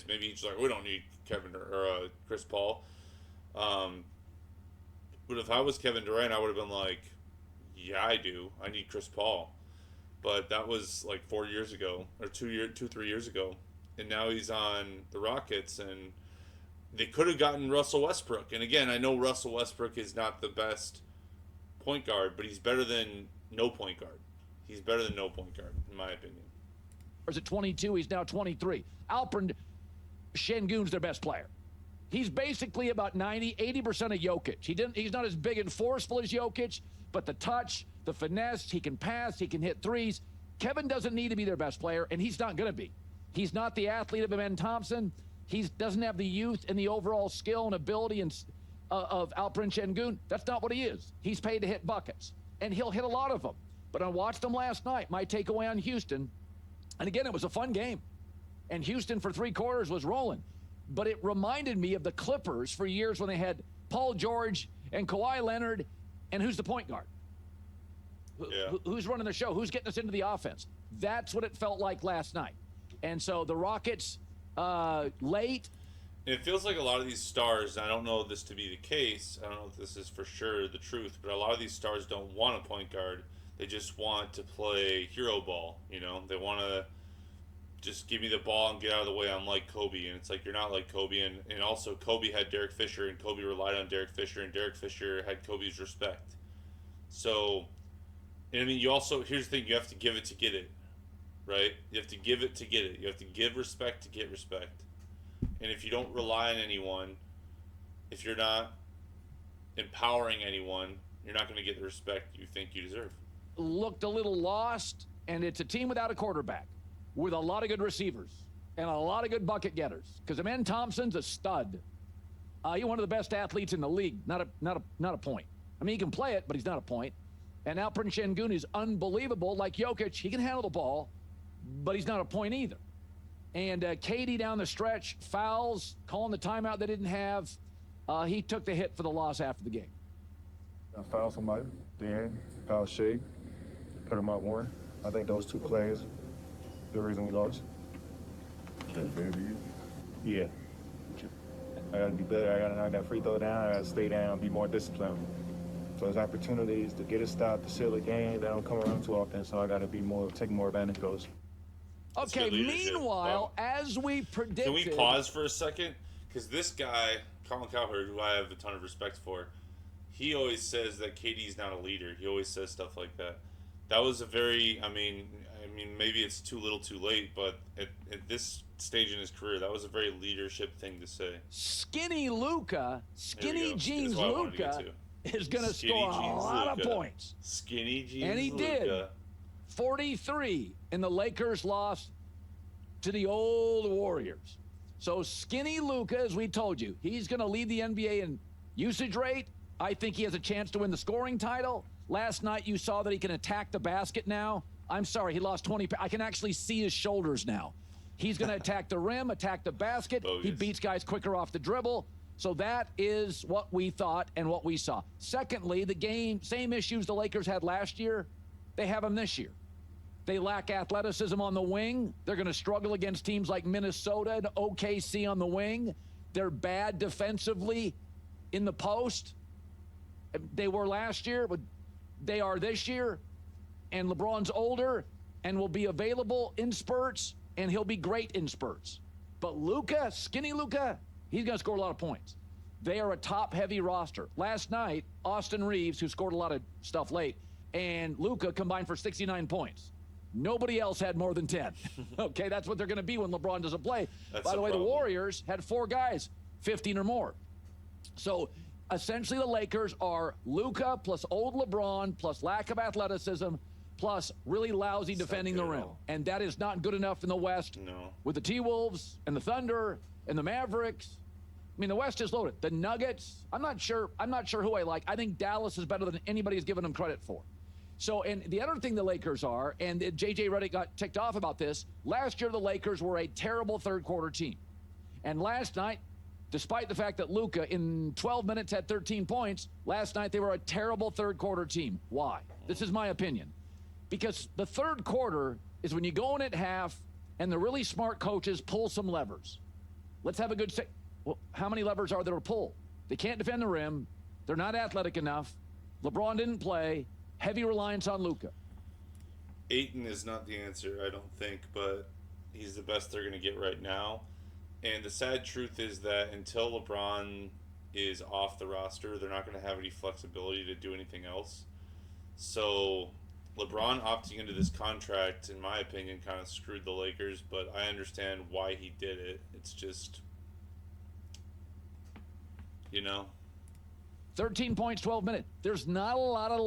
Maybe he's like, we don't need Kevin or Chris Paul. Um, but if I was Kevin Durant, I would have been like, yeah, I do. I need Chris Paul. But that was like 4 years ago, or 3 years ago, and now he's on the Rockets, and they could have gotten Russell Westbrook. And again, I know Russell Westbrook is not the best point guard, but he's better than no point guard. He's better than no point guard, in my opinion. At 22, he's now 23. Alperen Şengün's their best player. He's basically about 80% of Jokic. He's not as big and forceful as Jokic, but the touch, the finesse, he can pass, he can hit threes. Kevin doesn't need to be their best player, and he's not going to be. He's not the athlete of Ben Thompson. He doesn't have the youth and the overall skill and ability of Alperen Şengün. That's not what he is. He's paid to hit buckets, and he'll hit a lot of them. But I watched him last night. My takeaway on Houston, and again, it was a fun game. And Houston for 3 quarters was rolling. But it reminded me of the Clippers for years when they had Paul George and Kawhi Leonard. And who's the point guard? Who's running the show? Who's getting us into the offense? That's what it felt like last night. And so the Rockets, late. It feels like a lot of these stars, and I don't know this to be the case, I don't know if this is for sure the truth, but a lot of these stars don't want a point guard. They just want to play hero ball, you know? They want to just give me the ball and get out of the way. I'm like Kobe, and it's like you're not like Kobe. And also Kobe had Derek Fisher, and Kobe relied on Derek Fisher, and Derek Fisher had Kobe's respect. So, and I mean, you also, here's the thing, you have to give it to get it, right? You have to give it to get it. You have to give respect to get respect. And if you don't rely on anyone, if you're not empowering anyone, you're not going to get the respect you think you deserve. Looked a little lost, and it's a team without a quarterback, with a lot of good receivers and a lot of good bucket getters. Because Ben Thompson's a stud. He's one of the best athletes in the league. Not a point. I mean, he can play it, but he's not a point. And Alperen Şengün is unbelievable. Like Jokic, he can handle the ball, but he's not a point either. And KD down the stretch, fouls, calling the timeout they didn't have. He took the hit for the loss after the game. I fouled somebody, then fouled Shea, put him out more. I think those 2 plays, the reason we lost. Yeah. I gotta be better. I gotta knock that free throw down. I gotta stay down, be more disciplined. So there's opportunities to get a stop, to seal a game that don't come around too often. So I gotta be take more advantage of those. Okay, meanwhile, as we predicted... Can we pause for a second? Because this guy, Colin Cowherd, who I have a ton of respect for, he always says that KD's not a leader. He always says stuff like that. That was a very, I mean, maybe it's too little too late, but at this stage in his career, that was a very leadership thing to say. Skinny Luka, Skinny Jeans Luka, is going to score a lot of points. Skinny Jeans And he did. 43 in the Lakers loss to the old Warriors. So Skinny Luka, as we told you, he's going to lead the NBA in usage rate. I think he has a chance to win the scoring title. Last night you saw that he can attack the basket now. I'm sorry, he lost 20. I can actually see his shoulders now. He's going to attack the rim, attack the basket. Bogus. He beats guys quicker off the dribble. So that is what we thought and what we saw. Secondly, the game, same issues the Lakers had last year, they have them this year. They lack athleticism on the wing. They're going to struggle against teams like Minnesota and OKC on the wing. They're bad defensively in the post. They were last year, but they are this year. And LeBron's older and will be available in spurts, and he'll be great in spurts. But Luka, Skinny Luka, he's going to score a lot of points. They are a top-heavy roster. Last night, Austin Reeves, who scored a lot of stuff late, and Luka combined for 69 points. Nobody else had more than 10. Okay, that's what they're going to be when LeBron doesn't play. By the way, the Warriors had 4 guys, 15 or more. So essentially the Lakers are Luka plus old LeBron plus lack of athleticism plus really lousy defending the rim. And that is not good enough in the West. No. With the T-Wolves and the Thunder and the Mavericks. I mean, the West is loaded. The Nuggets, I'm not sure who I like. I think Dallas is better than anybody has given them credit for. So, and the other thing the Lakers are, and J.J. Redick got ticked off about this, last year the Lakers were a terrible third-quarter team. And last night, despite the fact that Luka in 12 minutes had 13 points, last night they were a terrible third-quarter team. Why? This is my opinion. Because the third quarter is when you go in at half and the really smart coaches pull some levers. Let's have a good say. Well, how many levers are there to pull? They can't defend the rim. They're not athletic enough. LeBron didn't play. Heavy reliance on Luka. Ayton is not the answer, I don't think, but he's the best they're going to get right now. And the sad truth is that until LeBron is off the roster, they're not going to have any flexibility to do anything else. So LeBron opting into this contract, in my opinion, kind of screwed the Lakers, but I understand why he did it. It's just, 13 points, 12 minutes. There's not a lot of